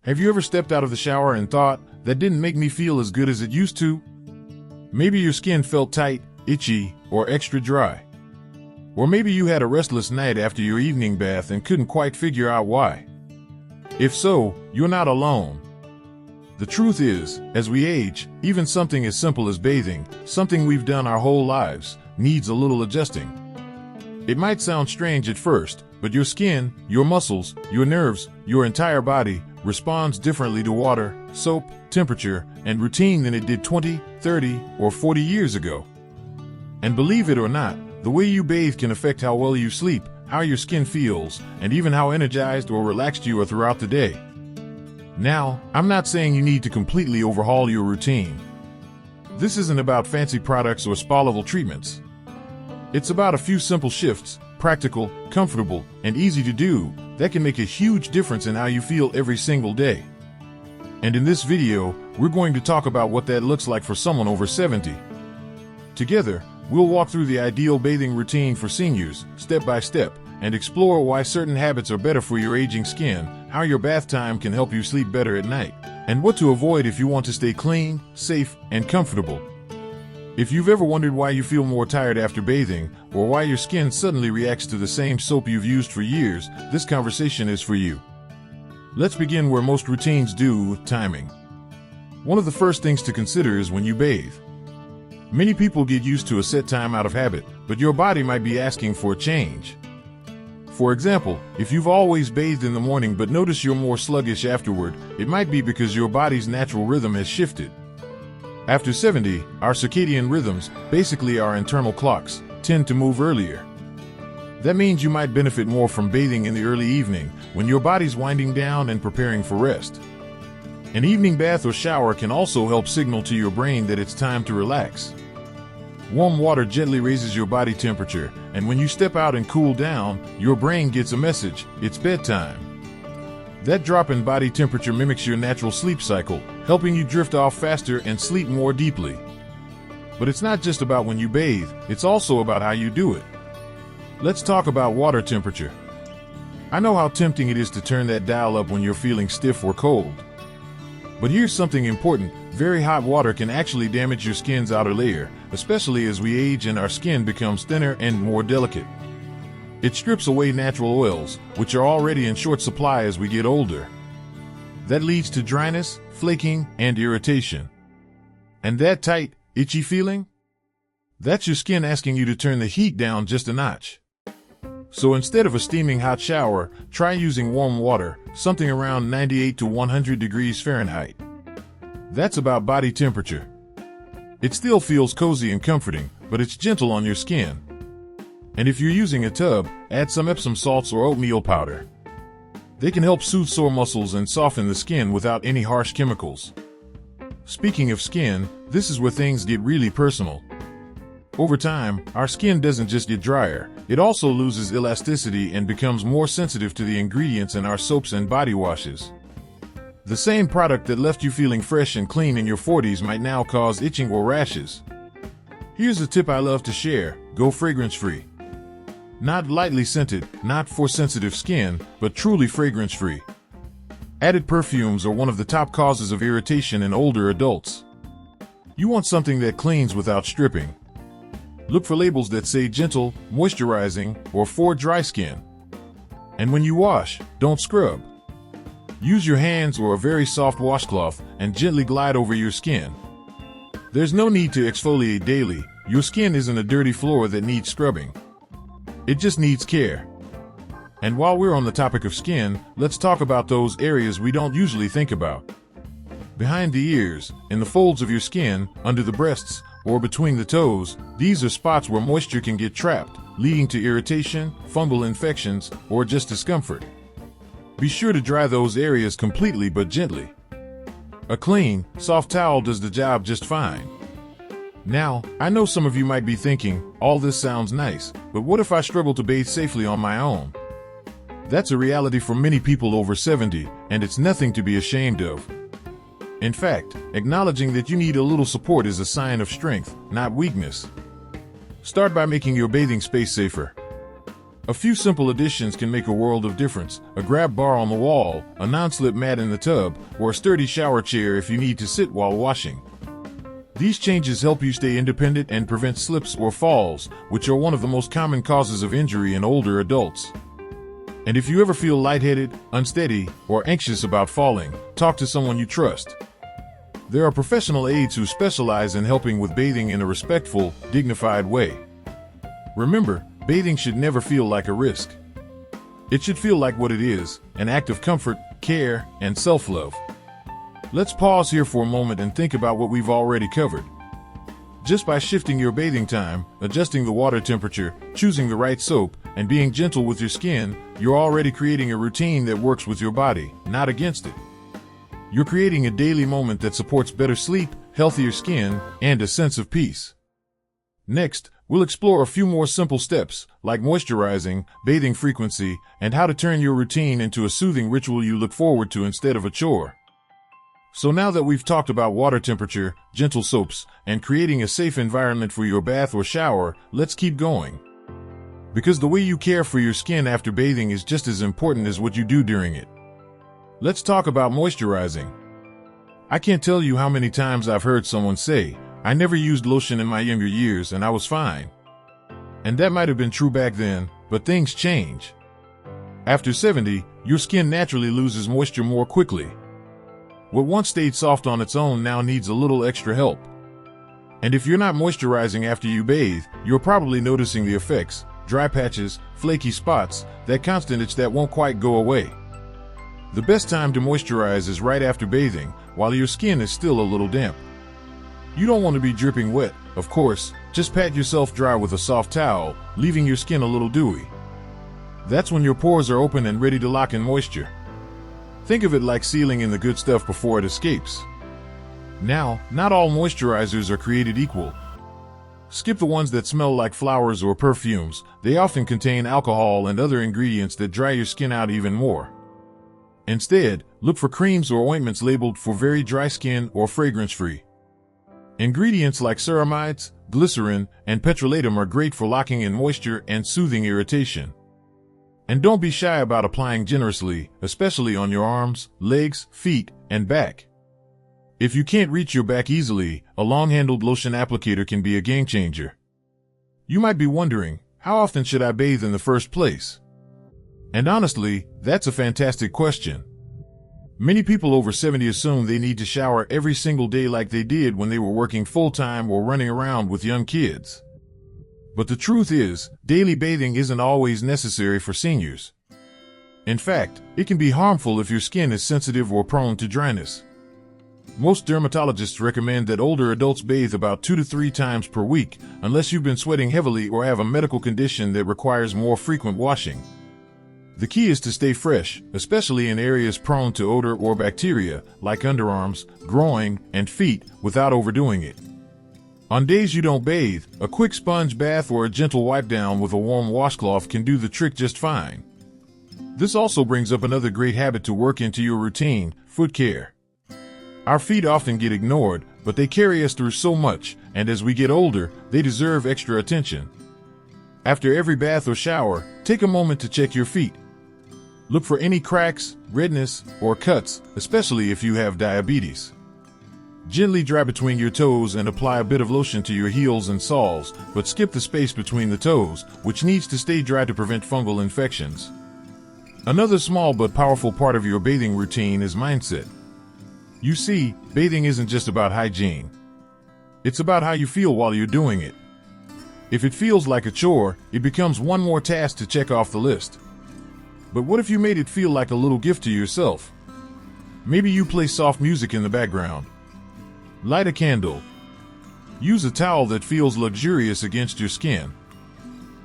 Have you ever stepped out of the shower and thought, that didn't make me feel as good as it used to? Maybe your skin felt tight, itchy, or extra dry. Or maybe you had a restless night after your evening bath and couldn't quite figure out why. If so, you're not alone. The truth is, as we age, even something as simple as bathing, something we've done our whole lives, needs a little adjusting. It might sound strange at first, but your skin, your muscles, your nerves, your entire body responds differently to water, soap, temperature, and routine than it did 20, 30, or 40 years ago. And believe it or not, the way you bathe can affect how well you sleep, how your skin feels, and even how energized or relaxed you are throughout the day. Now, I'm not saying you need to completely overhaul your routine. This isn't about fancy products or spa-level treatments. It's about a few simple shifts, practical, comfortable, and easy to do, that can make a huge difference in how you feel every single day. And in this video, we're going to talk about what that looks like for someone over 70. Together, we'll walk through the ideal bathing routine for seniors, step by step, and explore why certain habits are better for your aging skin, how your bath time can help you sleep better at night, and what to avoid if you want to stay clean, safe, and comfortable. If you've ever wondered why you feel more tired after bathing, or why your skin suddenly reacts to the same soap you've used for years, this conversation is for you. Let's begin where most routines do, with timing. One of the first things to consider is when you bathe. Many people get used to a set time out of habit, but your body might be asking for a change. For example, if you've always bathed in the morning but notice you're more sluggish afterward, it might be because your body's natural rhythm has shifted. After 70, our circadian rhythms, basically our internal clocks, tend to move earlier. That means you might benefit more from bathing in the early evening, when your body's winding down and preparing for rest. An evening bath or shower can also help signal to your brain that it's time to relax. Warm water gently raises your body temperature, and when you step out and cool down, your brain gets a message: it's bedtime. That drop in body temperature mimics your natural sleep cycle, helping you drift off faster and sleep more deeply. But it's not just about when you bathe, it's also about how you do it. Let's talk about water temperature. I know how tempting it is to turn that dial up when you're feeling stiff or cold. But here's something important: very hot water can actually damage your skin's outer layer, especially as we age and our skin becomes thinner and more delicate. It strips away natural oils, which are already in short supply as we get older. That leads to dryness, flaking, and irritation. And that tight, itchy feeling? That's your skin asking you to turn the heat down just a notch. So instead of a steaming hot shower, try using warm water, something around 98 to 100 degrees Fahrenheit. That's about body temperature. It still feels cozy and comforting, but it's gentle on your skin. And if you're using a tub, add some Epsom salts or oatmeal powder. They can help soothe sore muscles and soften the skin without any harsh chemicals. Speaking of skin, this is where things get really personal. Over time, our skin doesn't just get drier, it also loses elasticity and becomes more sensitive to the ingredients in our soaps and body washes. The same product that left you feeling fresh and clean in your 40s might now cause itching or rashes. Here's a tip I love to share: go fragrance-free. Not lightly scented, not for sensitive skin, but truly fragrance-free. Added perfumes are one of the top causes of irritation in older adults. You want something that cleans without stripping. Look for labels that say gentle, moisturizing, or for dry skin. And when you wash, don't scrub. Use your hands or a very soft washcloth and gently glide over your skin. There's no need to exfoliate daily. Your skin isn't a dirty floor that needs scrubbing. It just needs care. And while we're on the topic of skin, let's talk about those areas we don't usually think about. Behind the ears, in the folds of your skin, under the breasts, or between the toes, these are spots where moisture can get trapped, leading to irritation, fungal infections, or just discomfort. Be sure to dry those areas completely but gently. A clean, soft towel does the job just fine. Now, I know some of you might be thinking, all this sounds nice, but what if I struggle to bathe safely on my own? That's a reality for many people over 70, and it's nothing to be ashamed of. In fact, acknowledging that you need a little support is a sign of strength, not weakness. Start by making your bathing space safer. A few simple additions can make a world of difference: a grab bar on the wall, a non-slip mat in the tub, or a sturdy shower chair if you need to sit while washing. These changes help you stay independent and prevent slips or falls, which are one of the most common causes of injury in older adults. And if you ever feel lightheaded, unsteady, or anxious about falling, talk to someone you trust. There are professional aides who specialize in helping with bathing in a respectful, dignified way. Remember, bathing should never feel like a risk. It should feel like what it is, an act of comfort, care, and self-love. Let's pause here for a moment and think about what we've already covered. Just by shifting your bathing time, adjusting the water temperature, choosing the right soap, and being gentle with your skin, you're already creating a routine that works with your body, not against it. You're creating a daily moment that supports better sleep, healthier skin, and a sense of peace. Next, we'll explore a few more simple steps, like moisturizing, bathing frequency, and how to turn your routine into a soothing ritual you look forward to instead of a chore. So now that we've talked about water temperature, gentle soaps, and creating a safe environment for your bath or shower, let's keep going. Because the way you care for your skin after bathing is just as important as what you do during it. Let's talk about moisturizing. I can't tell you how many times I've heard someone say, "I never used lotion in my younger years and I was fine." And that might have been true back then, but things change. After 70, your skin naturally loses moisture more quickly. What once stayed soft on its own now needs a little extra help. And if you're not moisturizing after you bathe, you're probably noticing the effects: dry patches, flaky spots, that constant itch that won't quite go away. The best time to moisturize is right after bathing, while your skin is still a little damp. You don't want to be dripping wet, of course. Just pat yourself dry with a soft towel, leaving your skin a little dewy. That's when your pores are open and ready to lock in moisture. Think of it like sealing in the good stuff before it escapes. Now, not all moisturizers are created equal. Skip the ones that smell like flowers or perfumes. They often contain alcohol and other ingredients that dry your skin out even more. Instead, look for creams or ointments labeled for very dry skin or fragrance-free. Ingredients like ceramides, glycerin, and petrolatum are great for locking in moisture and soothing irritation. And don't be shy about applying generously, especially on your arms, legs, feet, and back. If you can't reach your back easily, a long-handled lotion applicator can be a game-changer. You might be wondering, how often should I bathe in the first place? And honestly, that's a fantastic question. Many people over 70 assume they need to shower every single day like they did when they were working full-time or running around with young kids. But the truth is, daily bathing isn't always necessary for seniors. In fact, it can be harmful if your skin is sensitive or prone to dryness. Most dermatologists recommend that older adults bathe about 2 to 3 times per week, unless you've been sweating heavily or have a medical condition that requires more frequent washing. The key is to stay fresh, especially in areas prone to odor or bacteria, like underarms, groin, and feet, without overdoing it. On days you don't bathe, a quick sponge bath or a gentle wipe down with a warm washcloth can do the trick just fine. This also brings up another great habit to work into your routine: foot care. Our feet often get ignored, but they carry us through so much, and as we get older, they deserve extra attention. After every bath or shower, take a moment to check your feet. Look for any cracks, redness, or cuts, especially if you have diabetes. Gently dry between your toes and apply a bit of lotion to your heels and soles, but skip the space between the toes, which needs to stay dry to prevent fungal infections. Another small but powerful part of your bathing routine is mindset. You see, bathing isn't just about hygiene. It's about how you feel while you're doing it. If it feels like a chore, it becomes one more task to check off the list. But what if you made it feel like a little gift to yourself? Maybe you play soft music in the background. Light a candle. Use a towel that feels luxurious against your skin.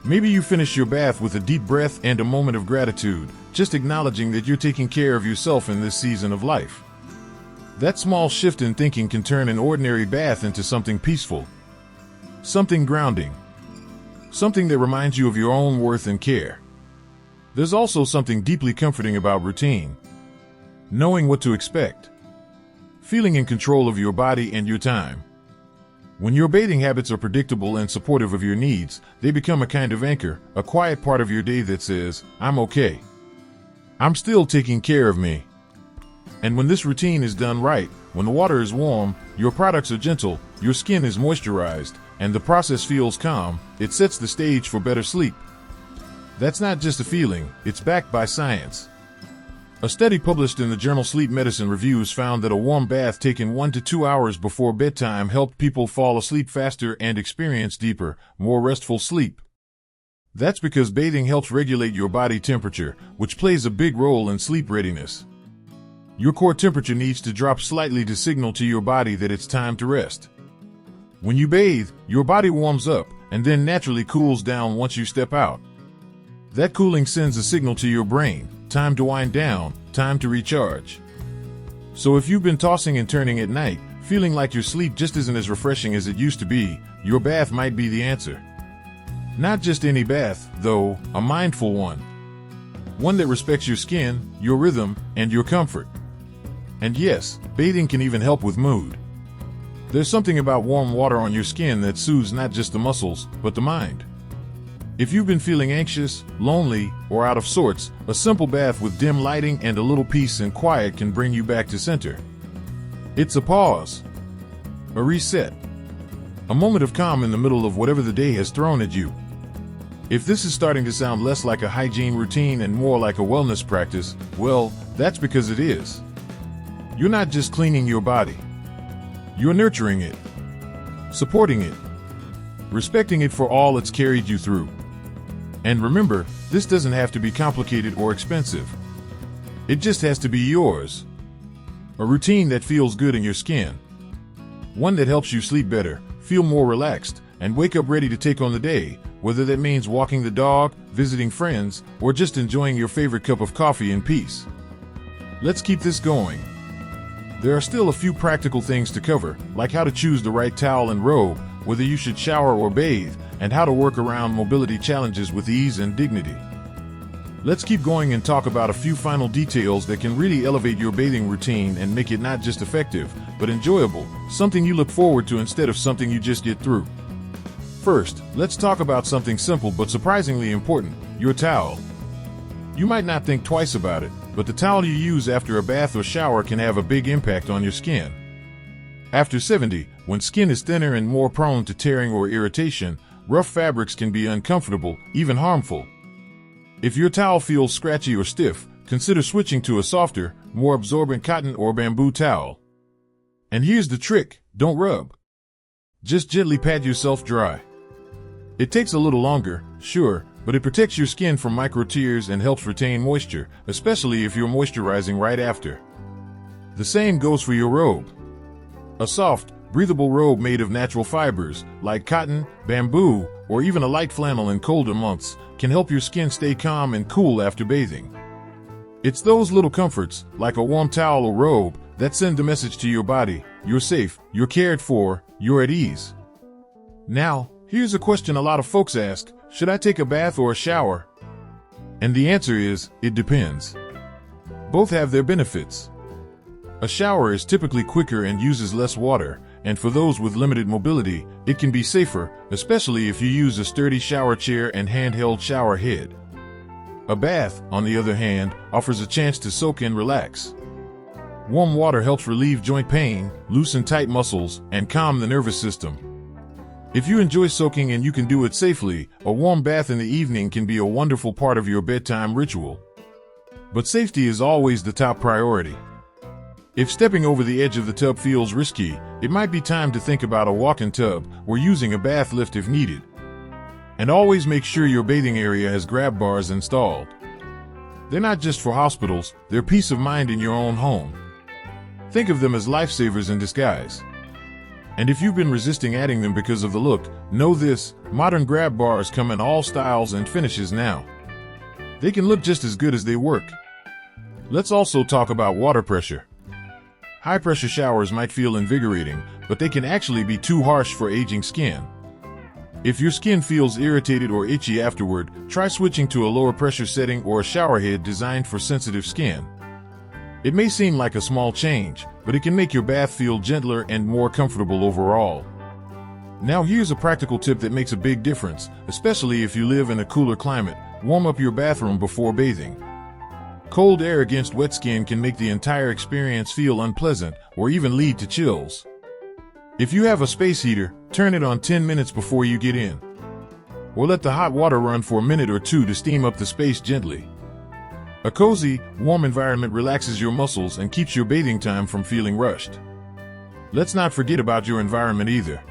Maybe you finish your bath with a deep breath and a moment of gratitude, just acknowledging that you're taking care of yourself in this season of life. That small shift in thinking can turn an ordinary bath into something peaceful. Something grounding. Something that reminds you of your own worth and care. There's also something deeply comforting about routine. Knowing what to expect. Feeling in control of your body and your time. When your bathing habits are predictable and supportive of your needs, they become a kind of anchor, a quiet part of your day that says, I'm okay. I'm still taking care of me. And when this routine is done right, when the water is warm, your products are gentle, your skin is moisturized, and the process feels calm, it sets the stage for better sleep. That's not just a feeling, it's backed by science. A study published in the journal Sleep Medicine Reviews found that a warm bath taken 1 to 2 hours before bedtime helped people fall asleep faster and experience deeper, more restful sleep. That's because bathing helps regulate your body temperature, which plays a big role in sleep readiness. Your core temperature needs to drop slightly to signal to your body that it's time to rest. When you bathe, your body warms up and then naturally cools down once you step out. That cooling sends a signal to your brain, time to wind down, time to recharge. So if you've been tossing and turning at night, feeling like your sleep just isn't as refreshing as it used to be, your bath might be the answer. Not just any bath, though, a mindful one. One that respects your skin, your rhythm, and your comfort. And yes, bathing can even help with mood. There's something about warm water on your skin that soothes not just the muscles, but the mind. If you've been feeling anxious, lonely, or out of sorts, a simple bath with dim lighting and a little peace and quiet can bring you back to center. It's a pause, a reset, a moment of calm in the middle of whatever the day has thrown at you. If this is starting to sound less like a hygiene routine and more like a wellness practice, well, that's because it is. You're not just cleaning your body. You're nurturing it, supporting it, respecting it for all it's carried you through. And remember, this doesn't have to be complicated or expensive. It just has to be yours. A routine that feels good in your skin. One that helps you sleep better, feel more relaxed, and wake up ready to take on the day, whether that means walking the dog, visiting friends, or just enjoying your favorite cup of coffee in peace. Let's keep this going. There are still a few practical things to cover, like how to choose the right towel and robe, whether you should shower or bathe, and how to work around mobility challenges with ease and dignity. Let's keep going and talk about a few final details that can really elevate your bathing routine and make it not just effective, but enjoyable, something you look forward to instead of something you just get through. First, let's talk about something simple but surprisingly important, your towel. You might not think twice about it, but the towel you use after a bath or shower can have a big impact on your skin. After 70, when skin is thinner and more prone to tearing or irritation, rough fabrics can be uncomfortable, even harmful. If your towel feels scratchy or stiff, consider switching to a softer, more absorbent cotton or bamboo towel. And here's the trick, don't rub. Just gently pat yourself dry. It takes a little longer, sure, but it protects your skin from micro tears and helps retain moisture, especially if you're moisturizing right after. The same goes for your robe. A soft, breathable robe made of natural fibers, like cotton, bamboo, or even a light flannel in colder months, can help your skin stay calm and cool after bathing. It's those little comforts, like a warm towel or robe, that send a message to your body: you're safe, you're cared for, you're at ease. Now, here's a question a lot of folks ask: should I take a bath or a shower? And the answer is, it depends. Both have their benefits. A shower is typically quicker and uses less water, and for those with limited mobility, it can be safer, especially if you use a sturdy shower chair and handheld shower head. A bath, on the other hand, offers a chance to soak and relax. Warm water helps relieve joint pain, loosen tight muscles, and calm the nervous system. If you enjoy soaking and you can do it safely, a warm bath in the evening can be a wonderful part of your bedtime ritual. But safety is always the top priority. If stepping over the edge of the tub feels risky, it might be time to think about a walk-in tub or using a bath lift if needed. And always make sure your bathing area has grab bars installed. They're not just for hospitals, they're peace of mind in your own home. Think of them as lifesavers in disguise. And if you've been resisting adding them because of the look, know this: modern grab bars come in all styles and finishes now. They can look just as good as they work. Let's also talk about water pressure. High-pressure showers might feel invigorating, but they can actually be too harsh for aging skin. If your skin feels irritated or itchy afterward, try switching to a lower pressure setting or a shower head designed for sensitive skin. It may seem like a small change, but it can make your bath feel gentler and more comfortable overall. Now here's a practical tip that makes a big difference, especially if you live in a cooler climate. Warm up your bathroom before bathing. Cold air against wet skin can make the entire experience feel unpleasant or even lead to chills. If you have a space heater, turn it on 10 minutes before you get in. Or let the hot water run for a minute or two to steam up the space gently. A cozy, warm environment relaxes your muscles and keeps your bathing time from feeling rushed. Let's not forget about your environment either.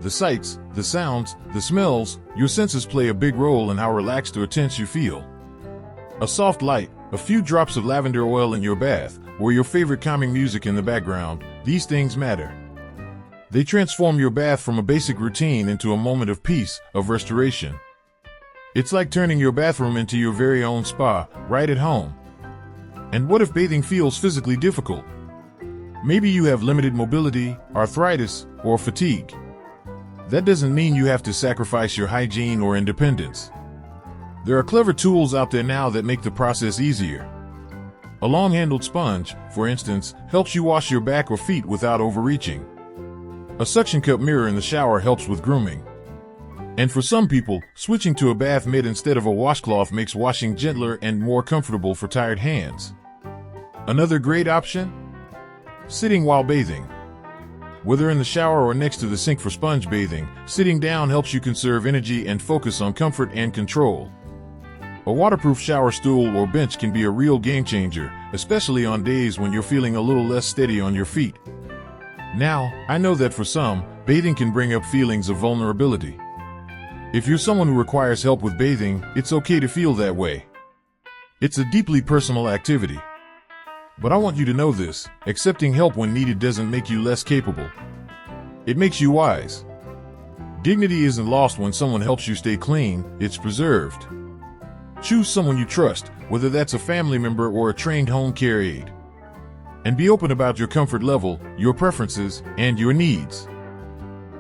The sights, the sounds, the smells, your senses play a big role in how relaxed or tense you feel. A soft light, a few drops of lavender oil in your bath, or your favorite calming music in the background, these things matter. They transform your bath from a basic routine into a moment of peace, of restoration. It's like turning your bathroom into your very own spa, right at home. And what if bathing feels physically difficult? Maybe you have limited mobility, arthritis, or fatigue. That doesn't mean you have to sacrifice your hygiene or independence. There are clever tools out there now that make the process easier. A long-handled sponge, for instance, helps you wash your back or feet without overreaching. A suction cup mirror in the shower helps with grooming. And for some people, switching to a bath mitt instead of a washcloth makes washing gentler and more comfortable for tired hands. Another great option? Sitting while bathing. Whether in the shower or next to the sink for sponge bathing, sitting down helps you conserve energy and focus on comfort and control. A waterproof shower stool or bench can be a real game changer, especially on days when you're feeling a little less steady on your feet. Now, I know that for some, bathing can bring up feelings of vulnerability. If you're someone who requires help with bathing, it's okay to feel that way. It's a deeply personal activity. But I want you to know this: accepting help when needed doesn't make you less capable. It makes you wise. Dignity isn't lost when someone helps you stay clean, it's preserved. Choose someone you trust, whether that's a family member or a trained home care aide. And be open about your comfort level, your preferences, and your needs.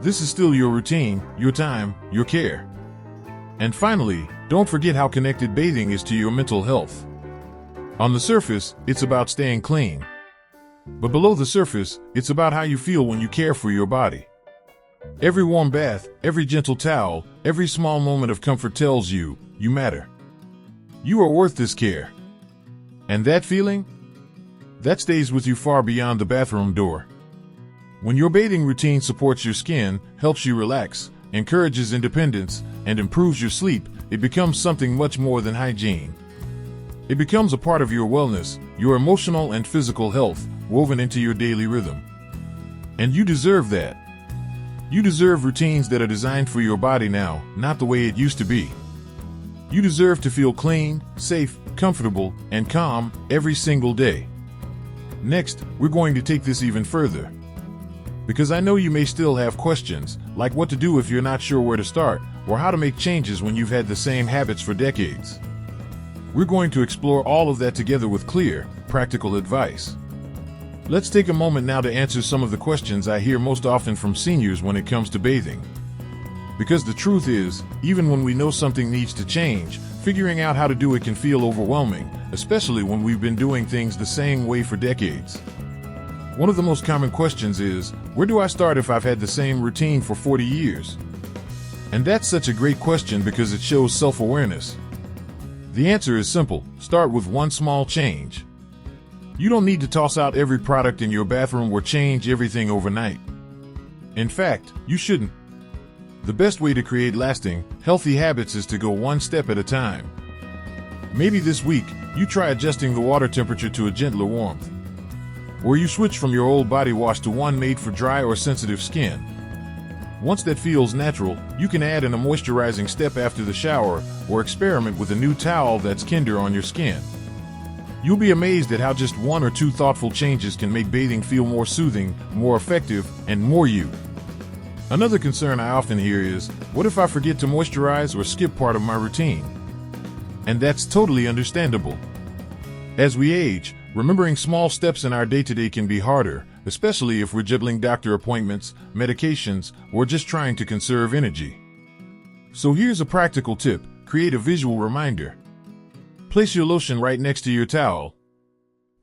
This is still your routine, your time, your care. And finally, don't forget how connected bathing is to your mental health. On the surface, it's about staying clean. But below the surface, it's about how you feel when you care for your body. Every warm bath, every gentle towel, every small moment of comfort tells you, you matter. You are worth this care. And that feeling? That stays with you far beyond the bathroom door. When your bathing routine supports your skin, helps you relax, encourages independence, and improves your sleep, it becomes something much more than hygiene. It becomes a part of your wellness, your emotional and physical health, woven into your daily rhythm. And you deserve that. You deserve routines that are designed for your body now, not the way it used to be. You deserve to feel clean, safe, comfortable, and calm every single day. Next, we're going to take this even further. Because I know you may still have questions, like what to do if you're not sure where to start, or how to make changes when you've had the same habits for decades. We're going to explore all of that together with clear, practical advice. Let's take a moment now to answer some of the questions I hear most often from seniors when it comes to bathing. Because the truth is, even when we know something needs to change, figuring out how to do it can feel overwhelming, especially when we've been doing things the same way for decades. One of the most common questions is, where do I start if I've had the same routine for 40 years? And that's such a great question because it shows self-awareness. The answer is simple: start with one small change. You don't need to toss out every product in your bathroom or change everything overnight. In fact, you shouldn't. The best way to create lasting, healthy habits is to go one step at a time. Maybe this week, you try adjusting the water temperature to a gentler warmth. Or you switch from your old body wash to one made for dry or sensitive skin. Once that feels natural, you can add in a moisturizing step after the shower, or experiment with a new towel that's kinder on your skin. You'll be amazed at how just one or two thoughtful changes can make bathing feel more soothing, more effective, and more you. Another concern I often hear is, what if I forget to moisturize or skip part of my routine? And that's totally understandable. As we age, remembering small steps in our day-to-day can be harder, especially if we're juggling doctor appointments, medications, or just trying to conserve energy. So here's a practical tip: create a visual reminder. Place your lotion right next to your towel.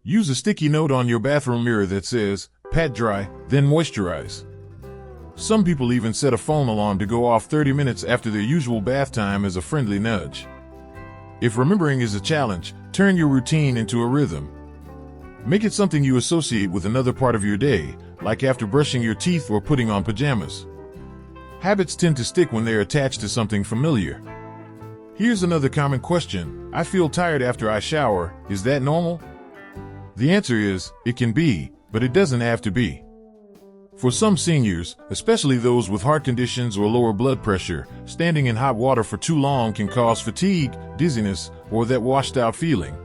Use a sticky note on your bathroom mirror that says, "Pat dry, then moisturize." Some people even set a phone alarm to go off 30 minutes after their usual bath time as a friendly nudge. If remembering is a challenge, turn your routine into a rhythm. Make it something you associate with another part of your day, like after brushing your teeth or putting on pajamas. Habits tend to stick when they're attached to something familiar. Here's another common question: I feel tired after I shower, is that normal? The answer is, it can be, but it doesn't have to be. For some seniors, especially those with heart conditions or lower blood pressure, standing in hot water for too long can cause fatigue, dizziness, or that washed-out feeling.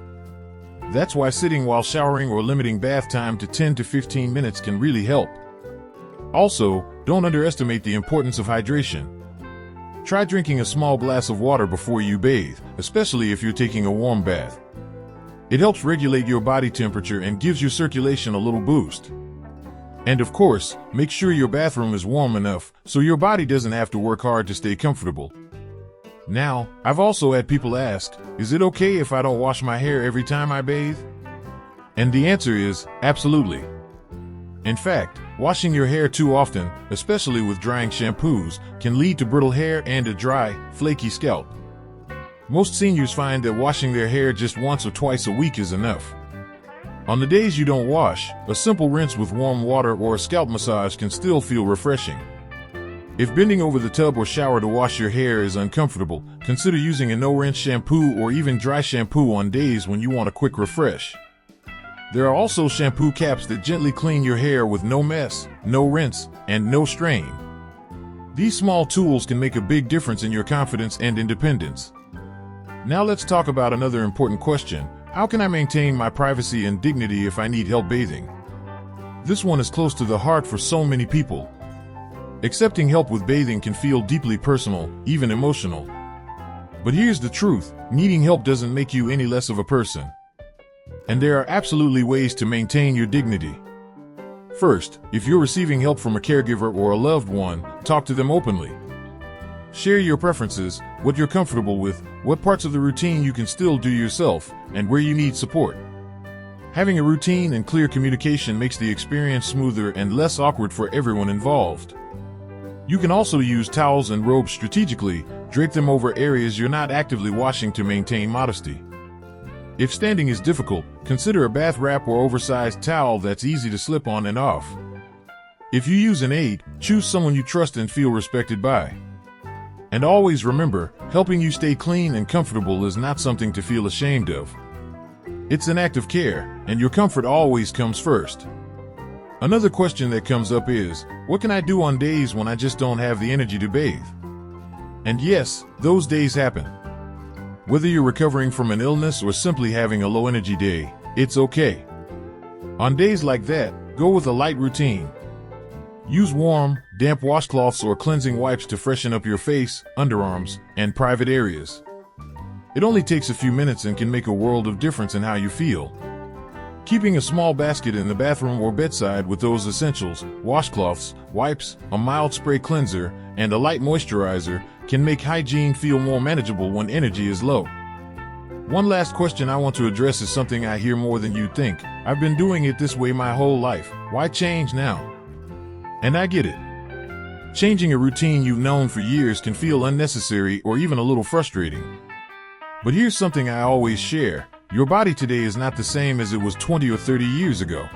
That's why sitting while showering or limiting bath time to 10 to 15 minutes can really help. Also, don't underestimate the importance of hydration. Try drinking a small glass of water before you bathe, especially if you're taking a warm bath. It helps regulate your body temperature and gives your circulation a little boost. And of course, make sure your bathroom is warm enough so your body doesn't have to work hard to stay comfortable. Now, I've also had people ask, is it okay if I don't wash my hair every time I bathe? And the answer is, absolutely. In fact, washing your hair too often, especially with drying shampoos, can lead to brittle hair and a dry, flaky scalp. Most seniors find that washing their hair just once or twice a week is enough. On the days you don't wash, a simple rinse with warm water or a scalp massage can still feel refreshing. If bending over the tub or shower to wash your hair is uncomfortable, consider using a no-rinse shampoo or even dry shampoo on days when you want a quick refresh. There are also shampoo caps that gently clean your hair with no mess, no rinse, and no strain. These small tools can make a big difference in your confidence and independence. Now let's talk about another important question. How can I maintain my privacy and dignity if I need help bathing? This one is close to the heart for so many people. Accepting help with bathing can feel deeply personal, even emotional. But here's the truth: needing help doesn't make you any less of a person. And there are absolutely ways to maintain your dignity. First, if you're receiving help from a caregiver or a loved one, talk to them openly. Share your preferences, what you're comfortable with, what parts of the routine you can still do yourself, and where you need support. Having a routine and clear communication makes the experience smoother and less awkward for everyone involved. You can also use towels and robes strategically, drape them over areas you're not actively washing to maintain modesty. If standing is difficult, consider a bath wrap or oversized towel that's easy to slip on and off. If you use an aide, choose someone you trust and feel respected by. And always remember, helping you stay clean and comfortable is not something to feel ashamed of. It's an act of care, and your comfort always comes first. Another question that comes up is, what can I do on days when I just don't have the energy to bathe? And yes, those days happen. Whether you're recovering from an illness or simply having a low energy day, it's okay. On days like that, go with a light routine. Use warm, damp washcloths or cleansing wipes to freshen up your face, underarms, and private areas. It only takes a few minutes and can make a world of difference in how you feel. Keeping a small basket in the bathroom or bedside with those essentials, washcloths, wipes, a mild spray cleanser, and a light moisturizer, can make hygiene feel more manageable when energy is low. One last question I want to address is something I hear more than you'd think. I've been doing it this way my whole life. Why change now? And I get it. Changing a routine you've known for years can feel unnecessary or even a little frustrating. But here's something I always share. Your body today is not the same as it was 20 or 30 years ago.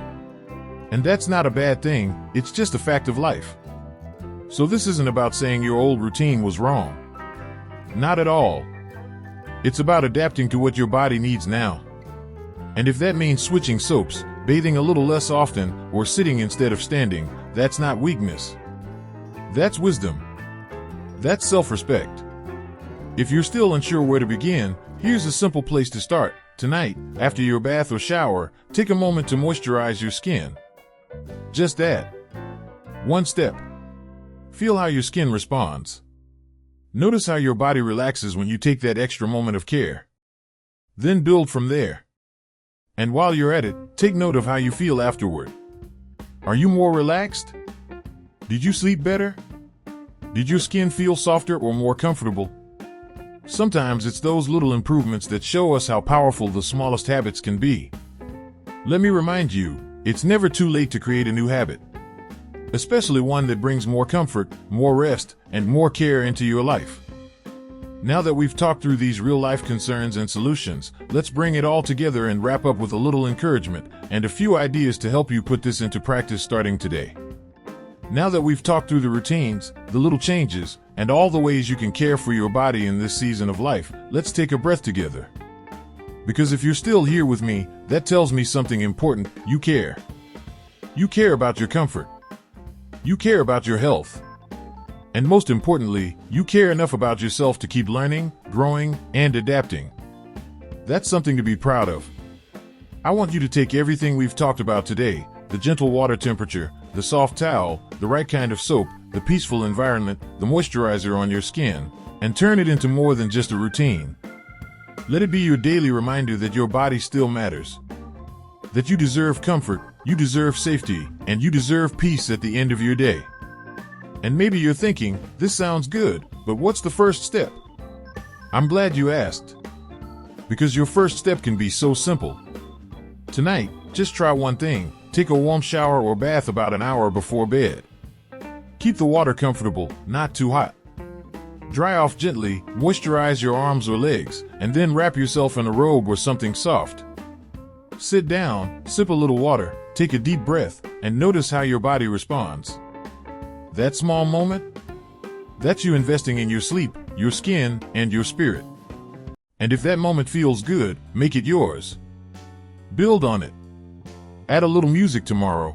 And that's not a bad thing, it's just a fact of life. So this isn't about saying your old routine was wrong. Not at all. It's about adapting to what your body needs now. And if that means switching soaps, bathing a little less often, or sitting instead of standing, that's not weakness. That's wisdom. That's self-respect. If you're still unsure where to begin, here's a simple place to start. Tonight, after your bath or shower, take a moment to moisturize your skin. Just that. One step. Feel how your skin responds. Notice how your body relaxes when you take that extra moment of care. Then build from there. And while you're at it, take note of how you feel afterward. Are you more relaxed? Did you sleep better? Did your skin feel softer or more comfortable? Sometimes it's those little improvements that show us how powerful the smallest habits can be. Let me remind you, it's never too late to create a new habit. especially one that brings more comfort, more rest, and more care into your life. Now that we've talked through these real-life concerns and solutions, let's bring it all together and wrap up with a little encouragement and a few ideas to help you put this into practice starting today. Now that we've talked through the routines, the little changes, and all the ways you can care for your body in this season of life, let's take a breath together. Because if you're still here with me, that tells me something important. You care. You care about your comfort. You care about your health. And most importantly, you care enough about yourself to keep learning, growing, and adapting. That's something to be proud of. I want you to take everything we've talked about today, the gentle water temperature, the soft towel, the right kind of soap, the peaceful environment, the moisturizer on your skin, and turn it into more than just a routine. Let it be your daily reminder that your body still matters. That you deserve comfort, you deserve safety, and you deserve peace at the end of your day. And maybe you're thinking, this sounds good, but what's the first step? I'm glad you asked. Because your first step can be so simple. Tonight, just try one thing. Take a warm shower or bath about an hour before bed. Keep the water comfortable, not too hot. Dry off gently, moisturize your arms or legs, and then wrap yourself in a robe or something soft. Sit down, sip a little water, take a deep breath, and notice how your body responds. That small moment? That's you investing in your sleep, your skin, and your spirit. And if that moment feels good, make it yours. Build on it. Add a little music tomorrow.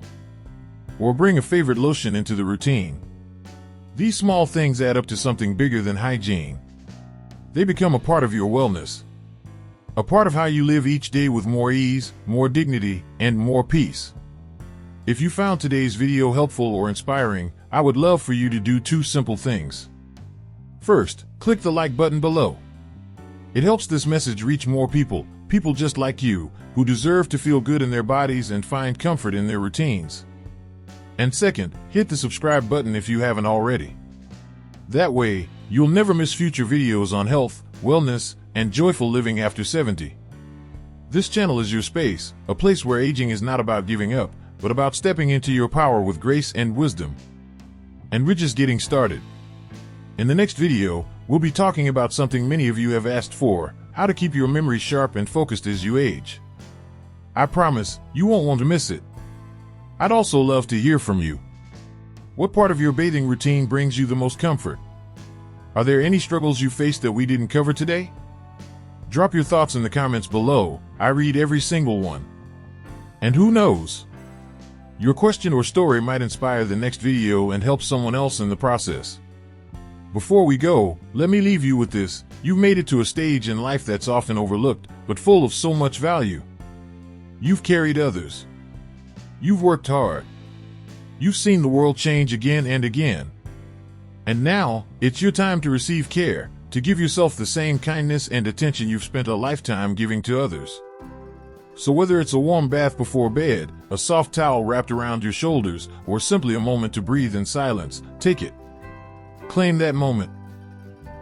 Or bring a favorite lotion into the routine. These small things add up to something bigger than hygiene. They become a part of your wellness. A part of how you live each day with more ease, more dignity, and more peace. If you found today's video helpful or inspiring, I would love for you to do two simple things. First, click the like button below. It helps this message reach more people just like you, who deserve to feel good in their bodies and find comfort in their routines. And second, hit the subscribe button if you haven't already. That way, you'll never miss future videos on health, wellness, and joyful living after 70. This channel is your space, a place where aging is not about giving up, but about stepping into your power with grace and wisdom. And we're just getting started. In the next video, we'll be talking about something many of you have asked for, how to keep your memory sharp and focused as you age. I promise, you won't want to miss it. I'd also love to hear from you. What part of your bathing routine brings you the most comfort? Are there any struggles you face that we didn't cover today? Drop your thoughts in the comments below. I read every single one. And who knows? Your question or story might inspire the next video and help someone else in the process. Before we go, let me leave you with this. You've made it to a stage in life that's often overlooked, but full of so much value. You've carried others. You've worked hard. You've seen the world change again and again. And now, it's your time to receive care, to give yourself the same kindness and attention you've spent a lifetime giving to others. So whether it's a warm bath before bed, a soft towel wrapped around your shoulders, or simply a moment to breathe in silence, take it. Claim that moment.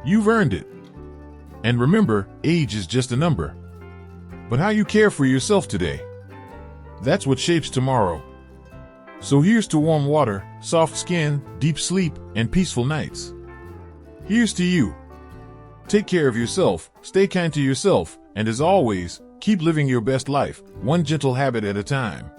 You've earned it. And remember, age is just a number. But how you care for yourself today, that's what shapes tomorrow. So here's to warm water, soft skin, deep sleep, and peaceful nights. Here's to you. Take care of yourself, stay kind to yourself, and as always, keep living your best life, one gentle habit at a time.